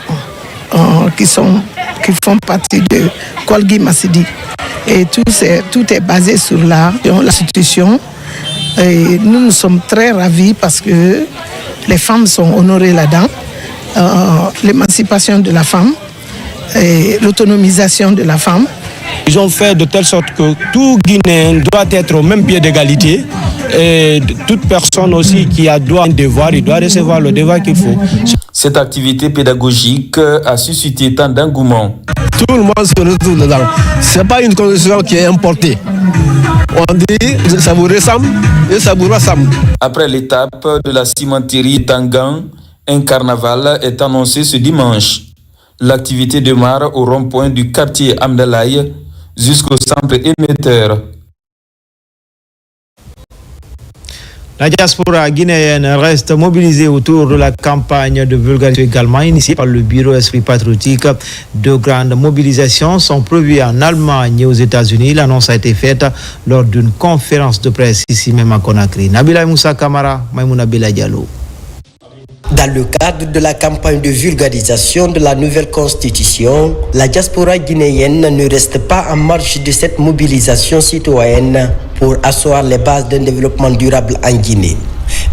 qui font partie de Kolgi Massidi. Et tout est basé sur l'institution. Et nous sommes très ravis parce que les femmes sont honorées là-dedans. L'émancipation de la femme et l'autonomisation de la femme. Ils ont fait de telle sorte que tout Guinéen doit être au même pied d'égalité et toute personne aussi qui a droit à un devoir, il doit recevoir le devoir qu'il faut. Cette activité pédagogique a suscité tant d'engouement. Tout le monde se retrouve dedans. Ce n'est pas une constitution qui est importée. On dit ça vous ressemble et ça vous ressemble. Après l'étape de la cimenterie Tangan, un carnaval est annoncé ce dimanche. L'activité démarre au rond-point du quartier Amdalaï jusqu'au centre émetteur. La diaspora guinéenne reste mobilisée autour de la campagne de vulgarisation également initiée par le Bureau Esprit Patriotique. De grandes mobilisations sont prévues en Allemagne et aux États-Unis. L'annonce a été faite lors d'une conférence de presse ici même à Conakry. Nabila Moussa Kamara, Maïmouna Bela Diallo. Dans le cadre de la campagne de vulgarisation de la nouvelle constitution, la diaspora guinéenne ne reste pas en marge de cette mobilisation citoyenne pour asseoir les bases d'un développement durable en Guinée.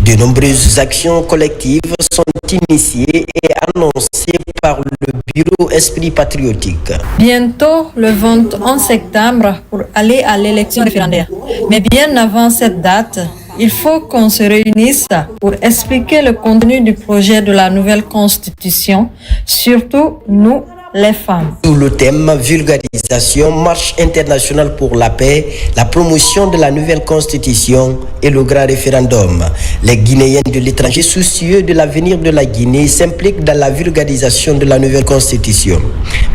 De nombreuses actions collectives sont initiées et annoncées par le bureau Esprit Patriotique. Bientôt, le 21 septembre, pour aller à l'élection référendaire. Mais bien avant cette date, il faut qu'on se réunisse pour expliquer le contenu du projet de la nouvelle constitution, surtout nous, les femmes. Sous le thème vulgarisation, marche internationale pour la paix, la promotion de la nouvelle constitution et le grand référendum. Les Guinéens de l'étranger soucieux de l'avenir de la Guinée s'impliquent dans la vulgarisation de la nouvelle constitution.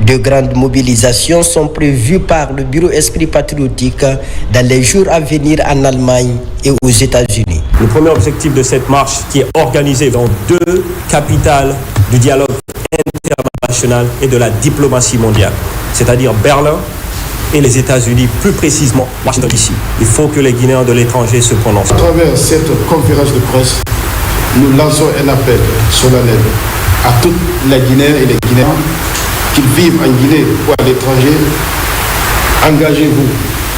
De grandes mobilisations sont prévues par le bureau Esprit Patriotique dans les jours à venir en Allemagne et aux États-Unis. Le premier objectif de cette marche, qui est organisée dans 2 capitales du dialogue international et de la diplomatie mondiale, c'est-à-dire Berlin et les États-Unis, plus précisément Washington DC. Il faut que les Guinéens de l'étranger se prononcent. À travers cette conférence de presse, nous lançons un appel solennel à tous les Guinéens et les Guinéens, qu'ils vivent en Guinée ou à l'étranger. Engagez-vous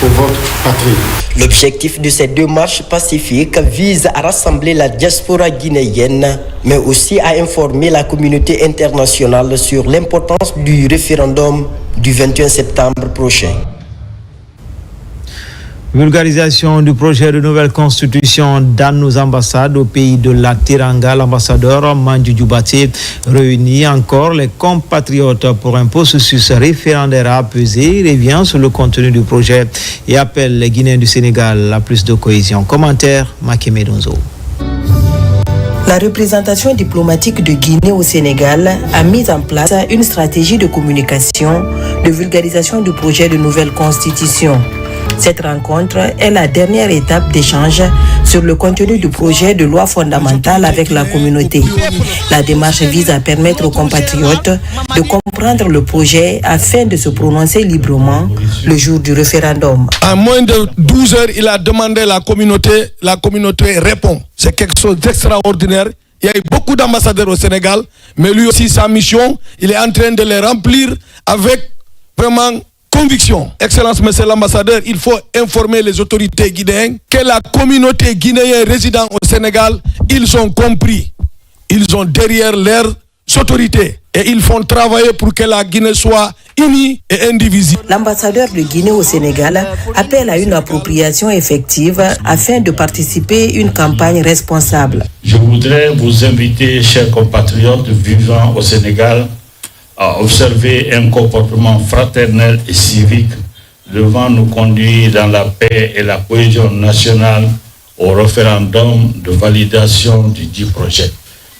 pour votre patrie. L'objectif de ces 2 marches pacifiques vise à rassembler la diaspora guinéenne, mais aussi à informer la communauté internationale sur l'importance du référendum du 21 septembre prochain. Vulgarisation du projet de nouvelle constitution dans nos ambassades au pays de la Teranga. L'ambassadeur Mandji Dioubati réunit encore les compatriotes pour un processus référendaire apaisé. Il revient sur le contenu du projet et appelle les Guinéens du Sénégal à plus de cohésion. Commentaire, Makeme Donzo. La représentation diplomatique de Guinée au Sénégal a mis en place une stratégie de communication, de vulgarisation du projet de nouvelle constitution. Cette rencontre est la dernière étape d'échange sur le contenu du projet de loi fondamentale avec la communauté. La démarche vise à permettre aux compatriotes de comprendre le projet afin de se prononcer librement le jour du référendum. En moins de 12 heures, il a demandé à la communauté répond. C'est quelque chose d'extraordinaire. Il y a eu beaucoup d'ambassadeurs au Sénégal, mais lui aussi, sa mission, il est en train de les remplir avec vraiment conviction. Excellence, monsieur l'ambassadeur, il faut informer les autorités guinéennes que la communauté guinéenne résidant au Sénégal, ils ont compris. Ils ont derrière leurs autorités et ils font travailler pour que la Guinée soit unie et indivisible. L'ambassadeur de Guinée au Sénégal appelle à une appropriation effective afin de participer à une campagne responsable. Je voudrais vous inviter, chers compatriotes vivant au Sénégal, à observer un comportement fraternel et civique devant nous conduire dans la paix et la cohésion nationale au référendum de validation du dit projet.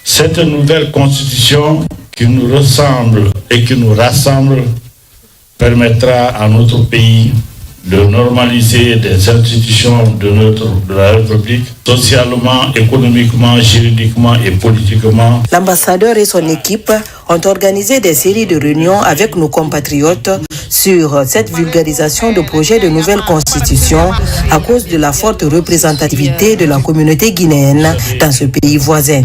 Cette nouvelle constitution qui nous ressemble et qui nous rassemble permettra à notre pays de normaliser des institutions de la République, socialement, économiquement, juridiquement et politiquement. L'ambassadeur et son équipe ont organisé des séries de réunions avec nos compatriotes sur cette vulgarisation de projet de nouvelle constitution à cause de la forte représentativité de la communauté guinéenne dans ce pays voisin.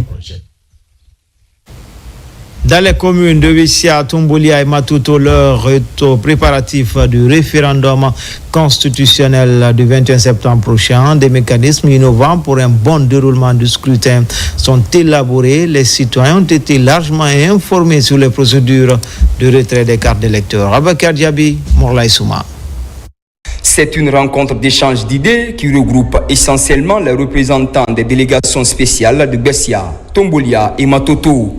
Dans les communes de Wissia, Tumboulia et Matuto, l'heure est au préparatif du référendum constitutionnel du 21 septembre prochain. Des mécanismes innovants pour un bon déroulement du scrutin sont élaborés. Les citoyens ont été largement informés sur les procédures de retrait des cartes d'électeurs. Abakar Diaby, Morlaï Souma. C'est une rencontre d'échange d'idées qui regroupe essentiellement les représentants des délégations spéciales de Bessia, Tumboulia et Matuto.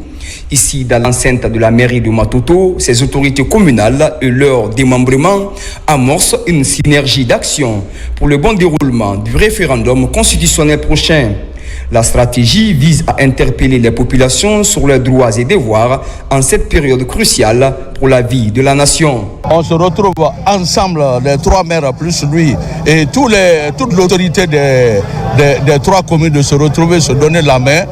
Ici, dans l'enceinte de la mairie de Matuto, ces autorités communales et leur démembrement amorcent une synergie d'action pour le bon déroulement du référendum constitutionnel prochain. La stratégie vise à interpeller les populations sur leurs droits et devoirs en cette période cruciale pour la vie de la nation. On se retrouve ensemble, les 3 maires plus lui et toute l'autorité des 3 communes de se retrouver, se donner la main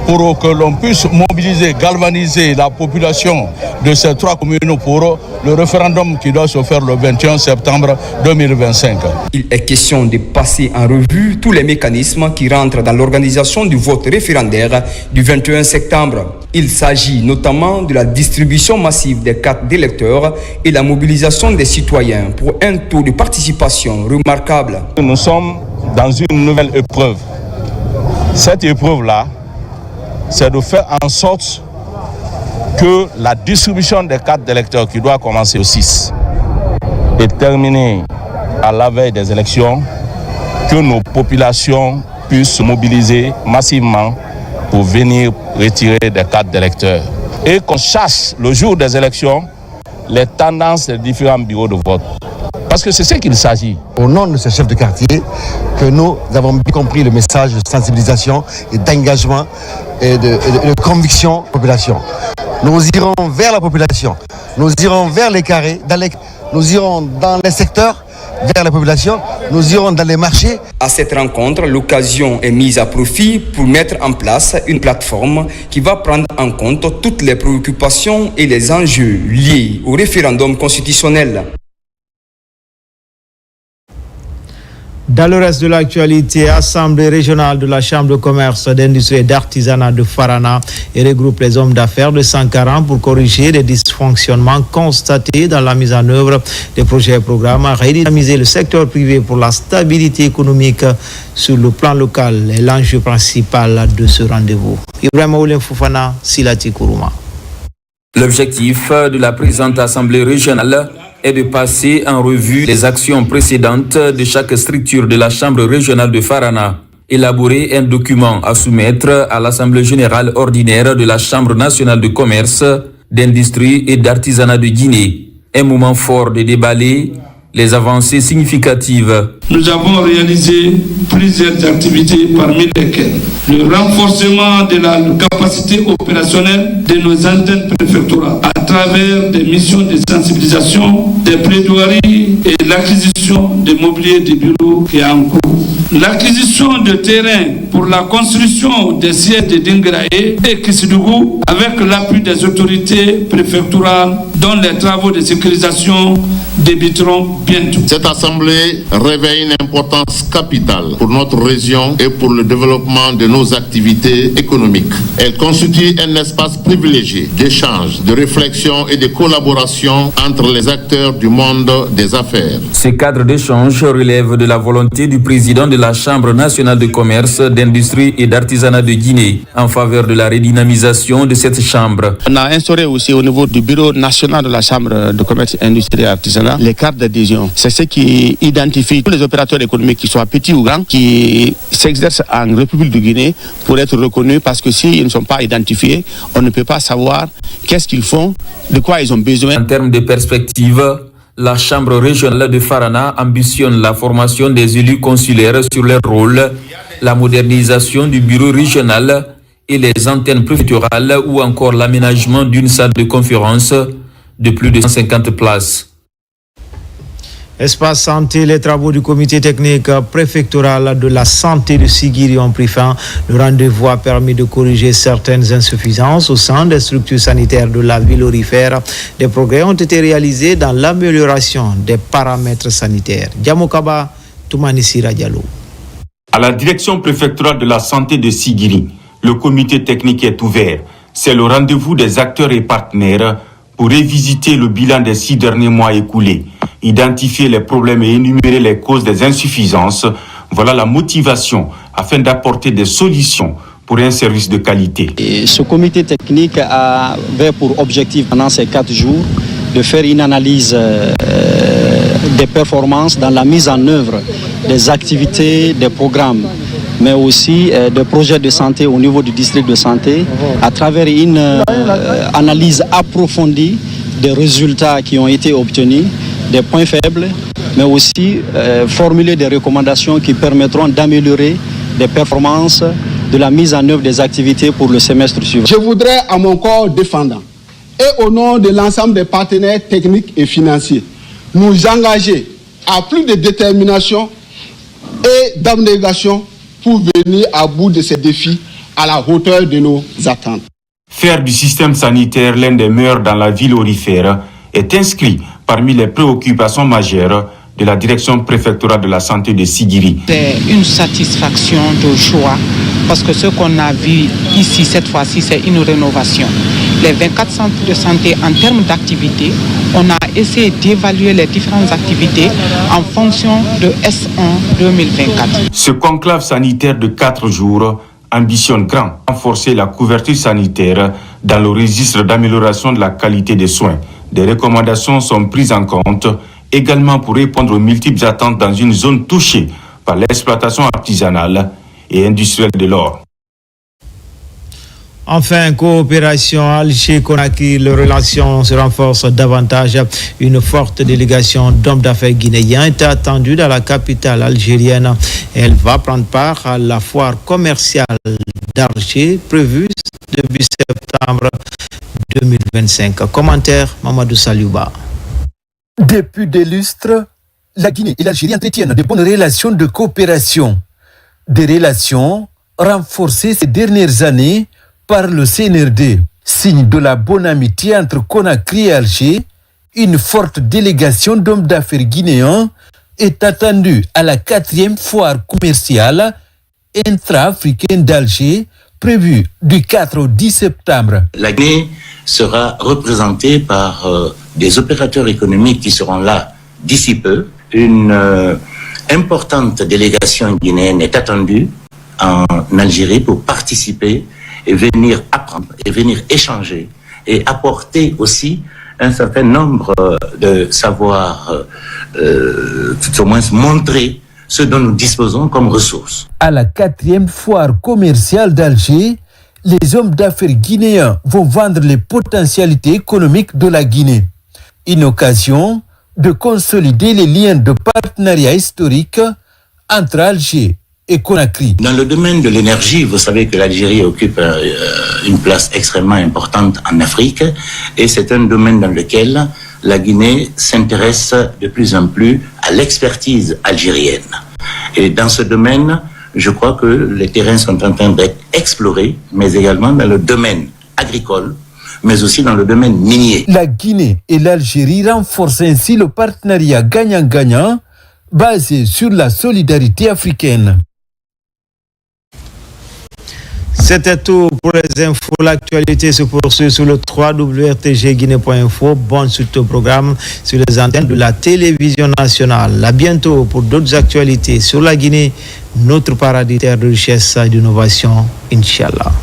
pour que l'on puisse mobiliser, galvaniser la population de ces 3 communes pour le référendum qui doit se faire le 21 septembre 2025. Il est question de passer en revue tous les mécanismes qui rentrent dans l'organisation du vote référendaire du 21 septembre. Il s'agit notamment de la distribution massive des cartes d'électeurs et la mobilisation des citoyens pour un taux de participation remarquable. Nous sommes dans une nouvelle épreuve. Cette épreuve-là, c'est de faire en sorte que la distribution des cartes d'électeurs qui doit commencer au 6 et terminer à la veille des élections, que nos populations puissent se mobiliser massivement pour venir retirer des cartes d'électeurs. Et qu'on chasse le jour des élections les tendances des différents bureaux de vote. Parce que c'est ce qu'il s'agit. Au nom de ces chefs de quartier, que nous avons bien compris le message de sensibilisation et d'engagement et de conviction de la population. Nous irons vers la population, nous irons vers les carrés, nous irons dans les secteurs, vers la population, nous irons dans les marchés. À cette rencontre, l'occasion est mise à profit pour mettre en place une plateforme qui va prendre en compte toutes les préoccupations et les enjeux liés au référendum constitutionnel. Dans le reste de l'actualité, Assemblée régionale de la Chambre de commerce, d'industrie et d'artisanat de Farana et regroupe les hommes d'affaires de Sankaran pour corriger les dysfonctionnements constatés dans la mise en œuvre des projets et programmes à redynamiser le secteur privé pour la stabilité économique sur le plan local est l'enjeu principal de ce rendez-vous. Ibrahim Oulem Foufana, Silati Kourouma. L'objectif de la présente Assemblée régionale est de passer en revue les actions précédentes de chaque structure de la Chambre régionale de Farana, élaborer un document à soumettre à l'Assemblée générale ordinaire de la Chambre nationale de commerce, d'industrie et d'artisanat de Guinée. Un moment fort de déballer les avancées significatives. Nous avons réalisé plusieurs activités parmi lesquelles le renforcement de la capacité opérationnelle de nos antennes préfectorales à travers des missions de sensibilisation, des plaidoiries et l'acquisition de mobilier de bureau qui est en cours. L'acquisition de terrain pour la construction des sièges de Dingrae et Kissidougou avec l'appui des autorités préfectorales dont les travaux de sécurisation débuteront bientôt. Cette assemblée réveille une importance capitale pour notre région et pour le développement de nos activités économiques. Elle constitue un espace privilégié d'échange, de réflexion et de collaboration entre les acteurs du monde des affaires. Ce cadre d'échange relève de la volonté du président de la Chambre nationale de commerce, d'industrie et d'artisanat de Guinée en faveur de la redynamisation de cette chambre. On a instauré aussi au niveau du bureau national de la Chambre de commerce, industrie et artisanat les cartes d'adhésion. C'est ce qui identifie tous les opérateurs économiques, qui soient petits ou grands, qui s'exercent en République de Guinée pour être reconnus, parce que s'ils ne sont pas identifiés, on ne peut pas savoir qu'est-ce qu'ils font, de quoi ils ont besoin. En termes de perspective, la Chambre régionale de Farana ambitionne la formation des élus consulaires sur leur rôle, la modernisation du bureau régional et les antennes préfectorales ou encore l'aménagement d'une salle de conférence de plus de 150 places. Espace santé, les travaux du comité technique préfectoral de la santé de Sigiri ont pris fin. Le rendez-vous a permis de corriger certaines insuffisances au sein des structures sanitaires de la ville aurifère. Des progrès ont été réalisés dans l'amélioration des paramètres sanitaires. Diamokaba, Toumanisira Diallo. À la direction préfectorale de la santé de Sigiri, le comité technique est ouvert. C'est le rendez-vous des acteurs et partenaires pour revisiter le bilan des 6 derniers mois écoulés, identifier les problèmes et énumérer les causes des insuffisances. Voilà la motivation afin d'apporter des solutions pour un service de qualité. Et ce comité technique avait pour objectif pendant ces 4 jours de faire une analyse des performances dans la mise en œuvre des activités, des programmes, mais aussi des projets de santé au niveau du district de santé, à travers une analyse approfondie des résultats qui ont été obtenus, des points faibles, mais aussi formuler des recommandations qui permettront d'améliorer les performances de la mise en œuvre des activités pour le semestre suivant. Je voudrais à mon corps défendant et au nom de l'ensemble des partenaires techniques et financiers nous engager à plus de détermination et d'abnégation pour venir à bout de ces défis à la hauteur de nos attentes. Faire du système sanitaire l'un des meilleurs dans la ville aurifère est inscrit parmi les préoccupations majeures de la direction préfectorale de la santé de Sigiri. C'est une satisfaction de joie parce que ce qu'on a vu ici cette fois-ci, c'est une rénovation. Les 24 centres de santé en termes d'activité, on a essayé d'évaluer les différentes activités en fonction de S1 2024. Ce conclave sanitaire de 4 jours ambitionne grand, renforcer la couverture sanitaire dans le registre d'amélioration de la qualité des soins. Des recommandations sont prises en compte également pour répondre aux multiples attentes dans une zone touchée par l'exploitation artisanale et industrielle de l'or. Enfin, coopération Alger-Conakry, les relations se renforcent davantage. Une forte délégation d'hommes d'affaires guinéens est attendue dans la capitale algérienne. Elle va prendre part à la foire commerciale d'Alger prévue début septembre 2025. Commentaire Mamadou Saliouba. Depuis des lustres, la Guinée et l'Algérie entretiennent de bonnes relations de coopération. Des relations renforcées ces dernières années par le CNRD. Signe de la bonne amitié entre Conakry et Alger, une forte délégation d'hommes d'affaires guinéens est attendue à la 4e foire commerciale intra-africaine d'Alger, prévue du 4 au 10 septembre. La Guinée sera représentée par des opérateurs économiques qui seront là d'ici peu. Une importante délégation guinéenne est attendue en Algérie pour participer et venir apprendre, et venir échanger, et apporter aussi un certain nombre de savoirs, tout au moins montrer ce dont nous disposons comme ressources. À la 4e foire commerciale d'Alger, les hommes d'affaires guinéens vont vendre les potentialités économiques de la Guinée. Une occasion de consolider les liens de partenariat historique entre Alger et Conakry. Dans le domaine de l'énergie, vous savez que l'Algérie occupe une place extrêmement importante en Afrique et c'est un domaine dans lequel la Guinée s'intéresse de plus en plus à l'expertise algérienne. Et dans ce domaine, je crois que les terrains sont en train d'être explorés, mais également dans le domaine agricole, mais aussi dans le domaine minier. La Guinée et l'Algérie renforcent ainsi le partenariat gagnant-gagnant basé sur la solidarité africaine. C'était tout pour les infos. L'actualité se poursuit sur le www.rtgguinée.info. Bonne suite au programme sur les antennes de la télévision nationale. À bientôt pour d'autres actualités sur la Guinée, notre paradis terre de richesse et d'innovation, Inch'Allah.